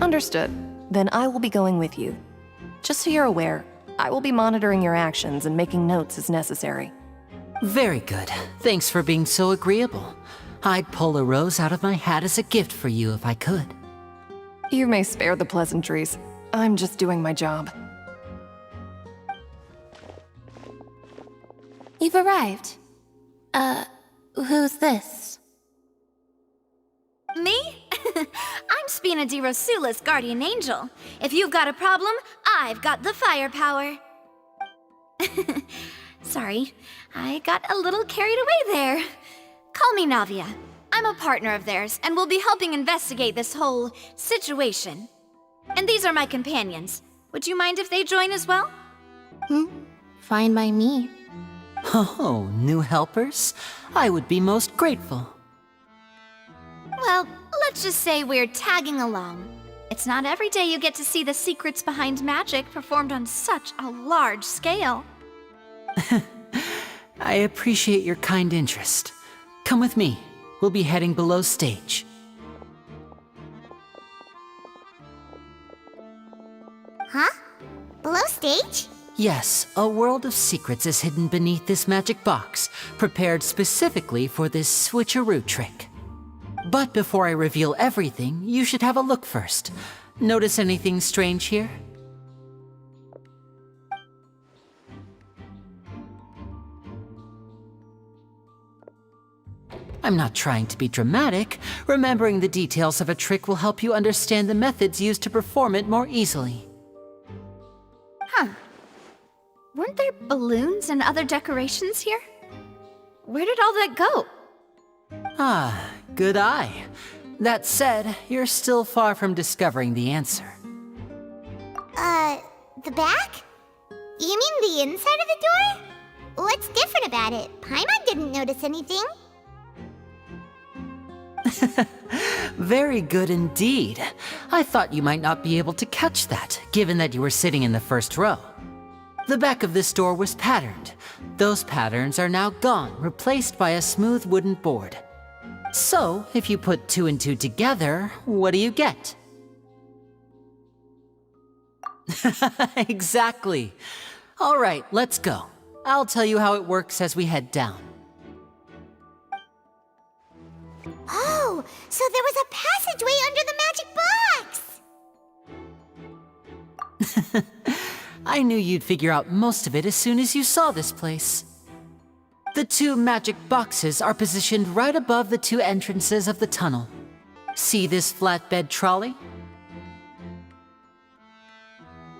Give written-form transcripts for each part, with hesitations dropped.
Understood. Then I will be going with you. Just so you're aware, I will be monitoring your actions and making notes as necessary. Very good. Thanks for being so agreeable. I'd pull a rose out of my hat as a gift for you if I could. You may spare the pleasantries. I'm just doing my job. You've arrived. Who's this? Me? I'm Spina di Rosula's guardian angel. If you've got a problem, I've got the firepower. Sorry, I got a little carried away there. Call me Navia. I'm a partner of theirs, and will be helping investigate this whole situation. And these are my companions. Would you mind if they join as well? Fine by me. Oh, new helpers? I would be most grateful. Well, let's just say we're tagging along. It's not every day you get to see the secrets behind magic performed on such a large scale. I appreciate your kind interest. Come with me. We'll be heading below stage. Huh? Below stage? Yes, a world of secrets is hidden beneath this magic box, prepared specifically for this switcheroo trick. But before I reveal everything, you should have a look first. Notice anything strange here? I'm not trying to be dramatic. Remembering the details of a trick will help you understand the methods used to perform it more easily. Huh. Weren't there balloons and other decorations here? Where did all that go? Ah, good eye. That said, you're still far from discovering the answer. The back? You mean the inside of the door? What's different about it? Paimon didn't notice anything. Very good indeed. I thought you might not be able to catch that, given that you were sitting in the first row. The back of this door was patterned. Those patterns are now gone, replaced by a smooth wooden board. So, if you put 2 and 2 together, what do you get? Exactly. All right, let's go. I'll tell you how it works as we head down. Oh, so there was a passageway under the magic box! I knew you'd figure out most of it as soon as you saw this place. The 2 magic boxes are positioned right above the 2 entrances of the tunnel. See this flatbed trolley?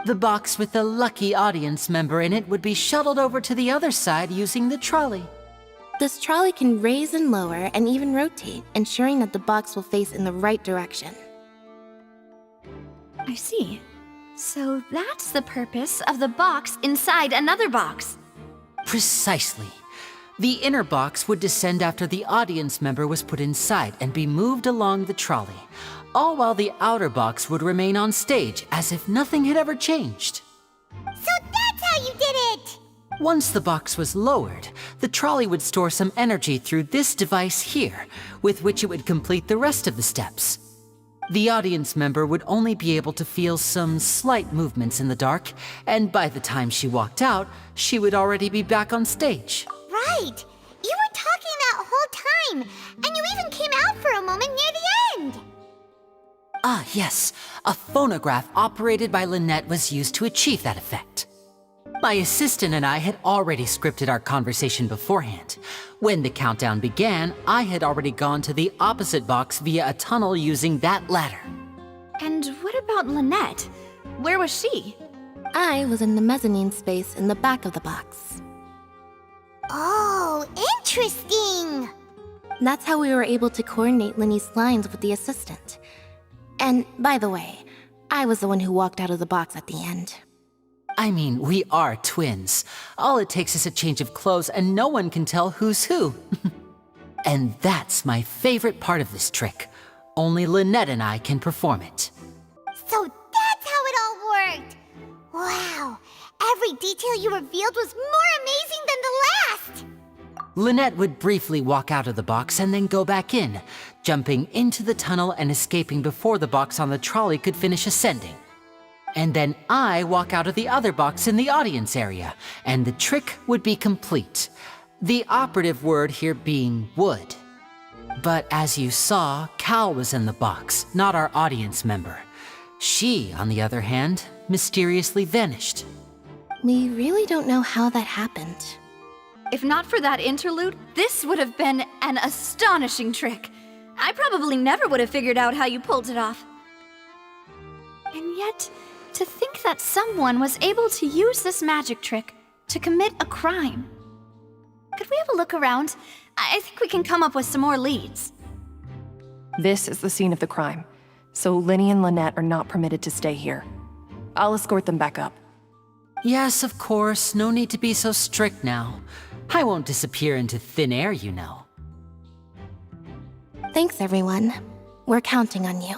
The box with the lucky audience member in it would be shuttled over to the other side using the trolley. This trolley can raise and lower and even rotate, ensuring that the box will face in the right direction. I see. So that's the purpose of the box inside another box. Precisely. The inner box would descend after the audience member was put inside and be moved along the trolley, all while the outer box would remain on stage as if nothing had ever changed. So that's how you did it! Once the box was lowered, the trolley would store some energy through this device here, with which it would complete the rest of the steps. The audience member would only be able to feel some slight movements in the dark, and by the time she walked out, she would already be back on stage. Right! You were talking that whole time, and you even came out for a moment near the end! Ah, yes. A phonograph operated by Lynette was used to achieve that effect. My assistant and I had already scripted our conversation beforehand. When the countdown began, I had already gone to the opposite box via a tunnel using that ladder. And what about Lynette? Where was she? I was in the mezzanine space in the back of the box. Oh, interesting! That's how we were able to coordinate Lyney's lines with the assistant. And, by the way, I was the one who walked out of the box at the end. I mean, we are twins. All it takes is a change of clothes and no one can tell who's who. And that's my favorite part of this trick. Only Lynette and I can perform it. So that's how it all worked! Wow! Every detail you revealed was more amazing than the last! Lynette would briefly walk out of the box and then go back in, jumping into the tunnel and escaping before the box on the trolley could finish ascending. And then I walk out of the other box in the audience area, and the trick would be complete. The operative word here being would. But as you saw, Cal was in the box, not our audience member. She, on the other hand, mysteriously vanished. We really don't know how that happened. If not for that interlude, this would have been an astonishing trick. I probably never would have figured out how you pulled it off. And yet, to think that someone was able to use this magic trick to commit a crime. Could we have a look around? I think we can come up with some more leads. This is the scene of the crime, so Lyney and Lynette are not permitted to stay here. I'll escort them back up. Yes, of course, no need to be so strict now. I won't disappear into thin air, you know. Thanks, everyone. We're counting on you.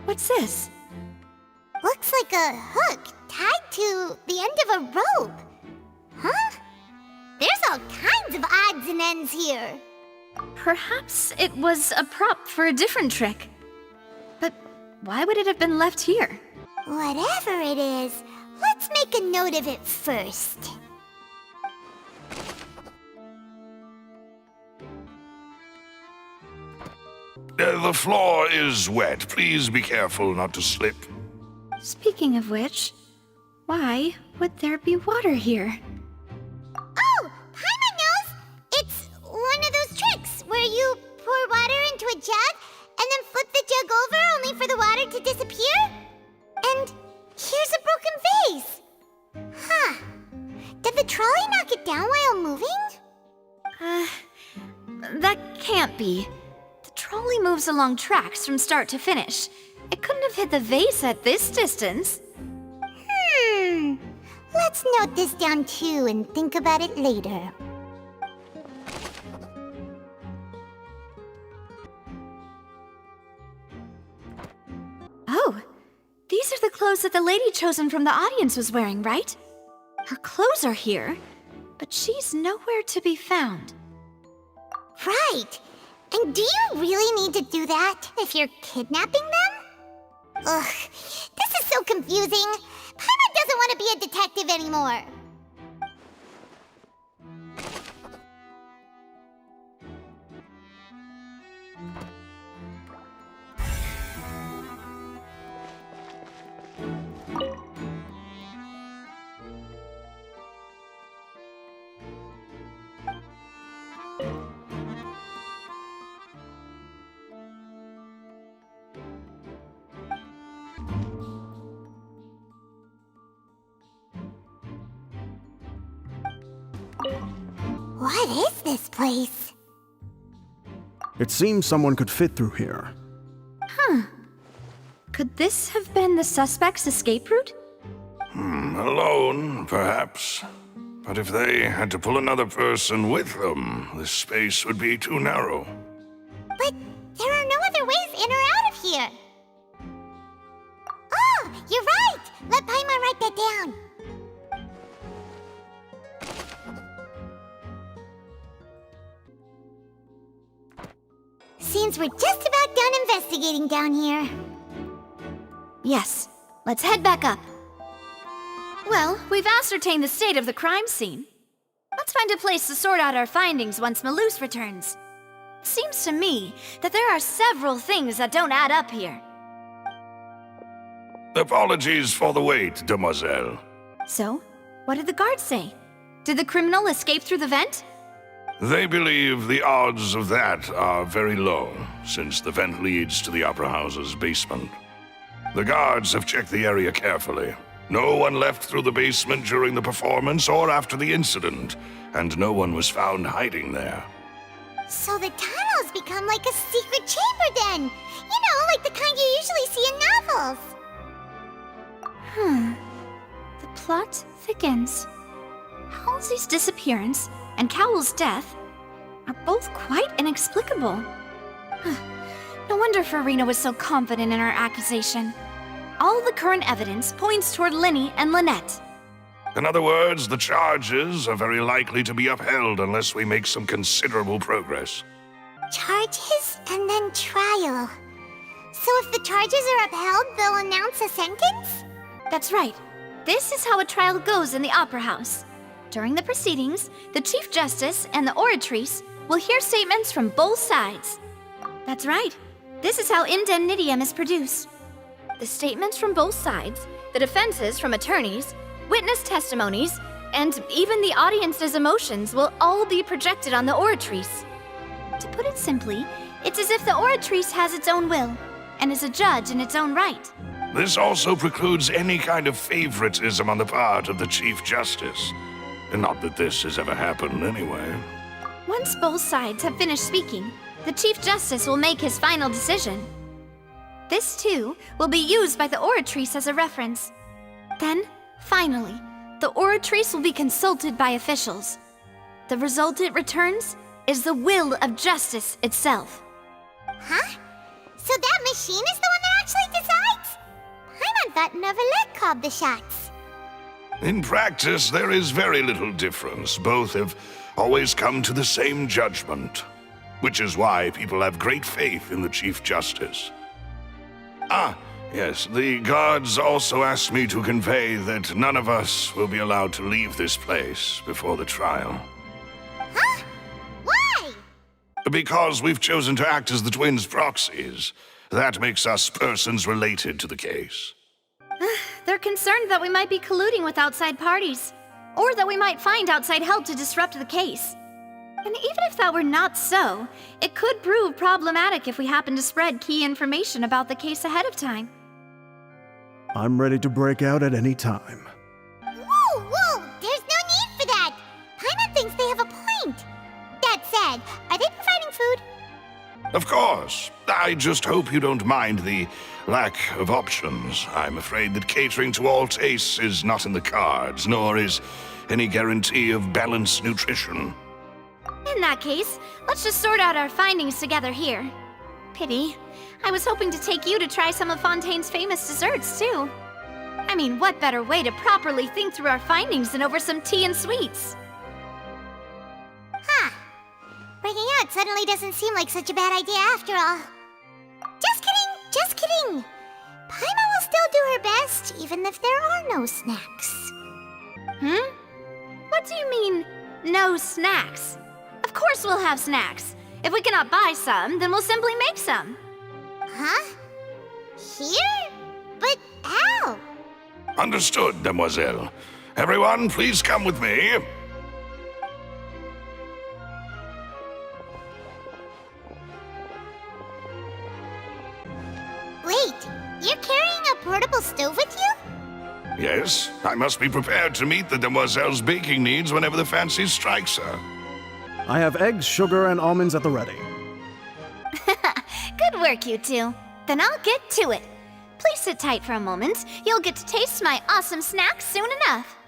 What's this? Looks like a hook tied to the end of a rope. Huh? There's all kinds of odds and ends here. Perhaps it was a prop for a different trick. But why would it have been left here? Whatever it is, let's make a note of it first. The floor is wet. Please be careful not to slip. Speaking of which, why would there be water here? Oh, Paimon knows! It's one of those tricks where you pour water into a jug and then flip the jug over only for the water to disappear? And here's a broken vase. Huh. Did the trolley knock it down while moving? That can't be. The trolley moves along tracks from start to finish. It couldn't have hit the vase at this distance. Let's note this down too and think about it later. Oh, these are the clothes that the lady chosen from the audience was wearing, right? Her clothes are here, but she's nowhere to be found. Right. And do you really need to do that if you're kidnapping them? Ugh, this is so confusing. Paimon doesn't want to be a detective anymore. What is this place? It seems someone could fit through here. Could this have been the suspect's escape route? Alone, perhaps. But if they had to pull another person with them, this space would be too narrow. But there are no other ways in or out of here. Oh, you're right! Let Paimon write that down. Seems we're just about done investigating down here. Yes, let's head back up. Well, we've ascertained the state of the crime scene. Let's find a place to sort out our findings once Melus returns. Seems to me that there are several things that don't add up here. Apologies for the wait, demoiselle. So, what did the guards say? Did the criminal escape through the vent? They believe the odds of that are very low, since the vent leads to the Opera House's basement. The guards have checked the area carefully. No one left through the basement during the performance or after the incident, and no one was found hiding there. So the tunnels become like a secret chamber then! You know, like the kind you usually see in novels! The plot thickens. Halsey's disappearance and Cowell's death are both quite inexplicable. No wonder Farina was so confident in her accusation. All the current evidence points toward Lyney and Lynette. In other words, the charges are very likely to be upheld unless we make some considerable progress. Charges and then trial. So if the charges are upheld, they'll announce a sentence? That's right. This is how a trial goes in the Opera House. During the proceedings, the Chief Justice and the Oratrice will hear statements from both sides. That's right. This is how indemnitium is produced. The statements from both sides, the defenses from attorneys, witness testimonies, and even the audience's emotions will all be projected on the Oratrice. To put it simply, it's as if the Oratrice has its own will, and is a judge in its own right. This also precludes any kind of favoritism on the part of the Chief Justice. And not that this has ever happened anyway. Once both sides have finished speaking, the Chief Justice will make his final decision. This, too, will be used by the Oratrice as a reference. Then, finally, the Oratrice will be consulted by officials. The result it returns is the will of justice itself. Huh? So that machine is the one that actually decides? Paimon thought Noirceur called the shots. In practice, there is very little difference. Both have always come to the same judgment, which is why people have great faith in the Chief Justice. Ah, yes, the guards also asked me to convey that none of us will be allowed to leave this place before the trial. Huh? Why? Because we've chosen to act as the twins' proxies. That makes us persons related to the case. They're concerned that we might be colluding with outside parties, or that we might find outside help to disrupt the case. And even if that were not so, it could prove problematic if we happen to spread key information about the case ahead of time. I'm ready to break out at any time. Whoa! There's no need for that! Paimon thinks they have a point. That said, are they providing food? Of course. I just hope you don't mind the lack of options. I'm afraid that catering to all tastes is not in the cards, nor is any guarantee of balanced nutrition. In that case, let's just sort out our findings together here. Pity. I was hoping to take you to try some of Fontaine's famous desserts, too. I mean, what better way to properly think through our findings than over some tea and sweets? Huh. Breaking out suddenly doesn't seem like such a bad idea after all. Just kidding! Paimon will still do her best, even if there are no snacks. What do you mean, no snacks? Of course we'll have snacks. If we cannot buy some, then we'll simply make some. Huh? Here? But how? Understood, demoiselle. Everyone, please come with me. Wait, you're carrying a portable stove with you? Yes, I must be prepared to meet the demoiselle's baking needs whenever the fancy strikes her. I have eggs, sugar, and almonds at the ready. Good work, you two. Then I'll get to it. Please sit tight for a moment. You'll get to taste my awesome snacks soon enough.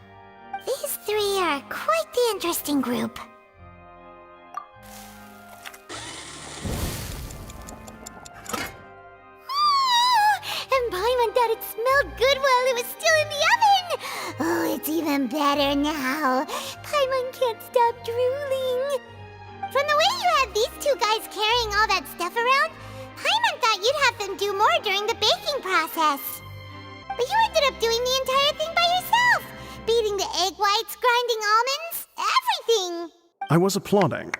These three are quite the interesting group. And Paimon thought it smelled good while it was still in the oven! Oh, it's even better now. Paimon can't stop drooling. From the way you had these two guys carrying all that stuff around, Paimon thought you'd have them do more during the baking process. But you ended up doing the entire thing by yourself. Beating the egg whites, grinding almonds, everything. I was applauding.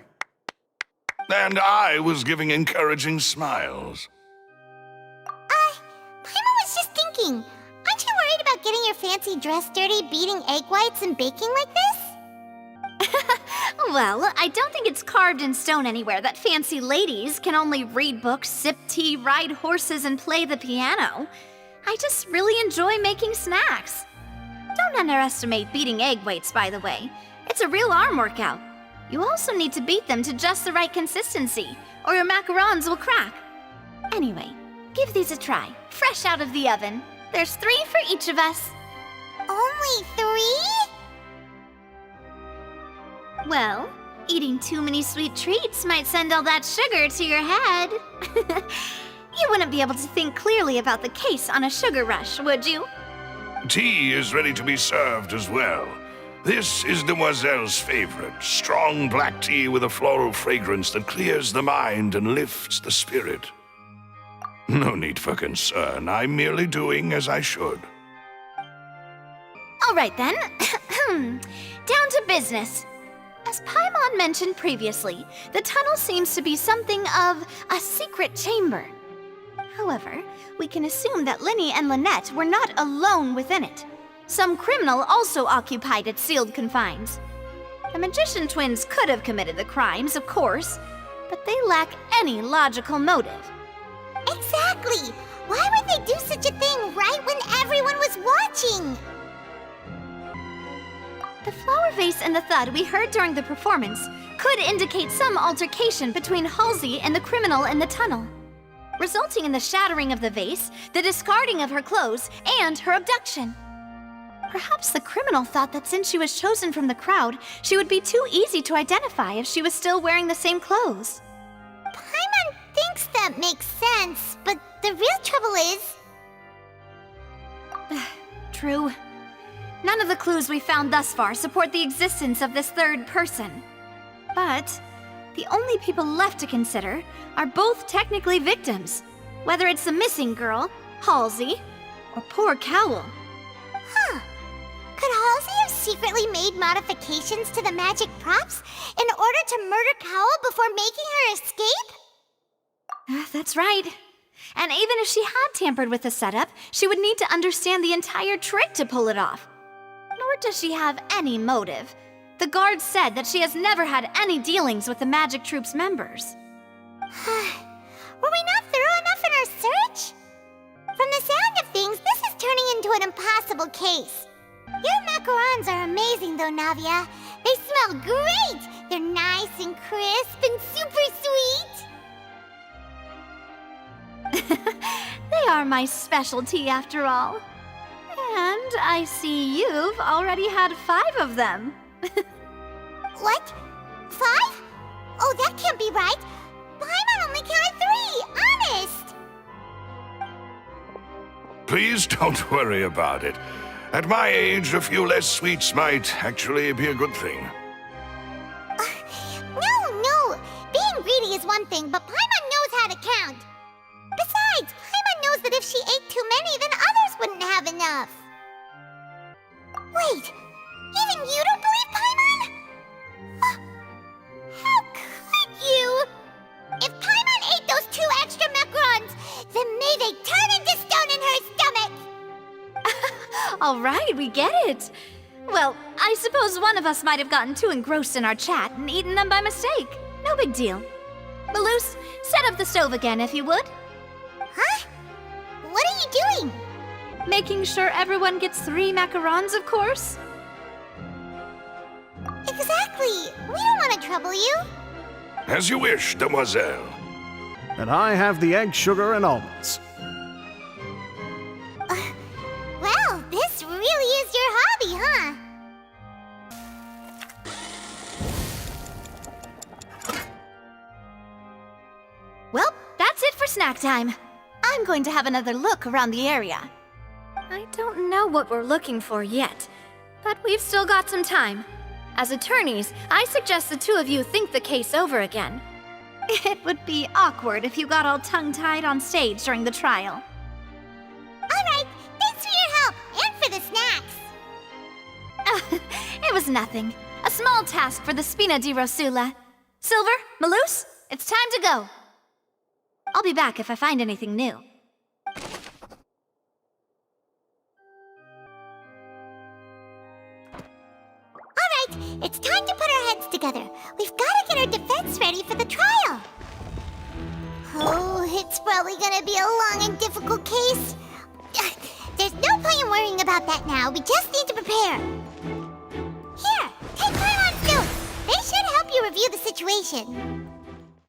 And I was giving encouraging smiles. Paimon was just thinking, aren't you worried about getting your fancy dress dirty beating egg whites and baking like this? Well, I don't think it's carved in stone anywhere that fancy ladies can only read books, sip tea, ride horses, and play the piano. I just really enjoy making snacks. Don't underestimate beating egg weights, by the way. It's a real arm workout. You also need to beat them to just the right consistency, or your macarons will crack. Anyway, give these a try, fresh out of the oven. There's 3 for each of us. Only 3? Well, eating too many sweet treats might send all that sugar to your head. You wouldn't be able to think clearly about the case on a sugar rush, would you? Tea is ready to be served as well. This is Demoiselle's favorite, strong black tea with a floral fragrance that clears the mind and lifts the spirit. No need for concern. I'm merely doing as I should. All right then. Down to business. As Paimon mentioned previously, the tunnel seems to be something of a secret chamber. However, we can assume that Lyney and Lynette were not alone within it. Some criminal also occupied its sealed confines. The magician twins could have committed the crimes, of course, but they lack any logical motive. Exactly! Why would they do such a thing right when everyone was watching? The flower vase and the thud we heard during the performance could indicate some altercation between Halsey and the criminal in the tunnel, resulting in the shattering of the vase, the discarding of her clothes, and her abduction. Perhaps the criminal thought that since she was chosen from the crowd, she would be too easy to identify if she was still wearing the same clothes. Paimon thinks that makes sense, but the real trouble is... True. None of the clues we found thus far support the existence of this third person. But the only people left to consider are both technically victims, whether it's the missing girl, Halsey, or poor Cowl. Huh. Could Halsey have secretly made modifications to the magic props in order to murder Cowl before making her escape? That's right. And even if she had tampered with the setup, she would need to understand the entire trick to pull it off. Nor does she have any motive. The guards said that she has never had any dealings with the magic troop's members. Were we not thorough enough in our search? From the sound of things, this is turning into an impossible case. Your macarons are amazing though, Navia. They smell great! They're nice and crisp and super sweet! They are my specialty after all. And I see you've already had 5 of them. What? 5? Oh, that can't be right. Paimon only counted 3, honest! Please don't worry about it. At my age, a few less sweets might actually be a good thing. No. Being greedy is one thing, but Paimon knows how to count. Besides, Paimon knows that if she ate too many, then others wouldn't have enough. Wait, even you don't believe Paimon? How could you? If Paimon ate those 2 extra macarons, then may they turn into stone in her stomach! All right, we get it. Well, I suppose one of us might have gotten too engrossed in our chat and eaten them by mistake. No big deal. Melus, set up the stove again if you would. Huh? What are you doing? Making sure everyone gets 3 macarons, of course. Exactly. We don't want to trouble you. As you wish, Demoiselle. And I have the egg, sugar, and almonds. Well, this really is your hobby, huh? Well, that's it for snack time. I'm going to have another look around the area. I don't know what we're looking for yet, but we've still got some time. As attorneys, I suggest the 2 of you think the case over again. It would be awkward if you got all tongue-tied on stage during the trial. All right, thanks for your help and for the snacks. It was nothing. A small task for the Spina di Rosula. Silver, Malus, it's time to go. I'll be back if I find anything new. It's time to put our heads together. We've got to get our defense ready for the trial. Oh, it's probably gonna be a long and difficult case. worrying about that now. We just need to prepare. Here, take Paimon's notes. They should help you review the situation.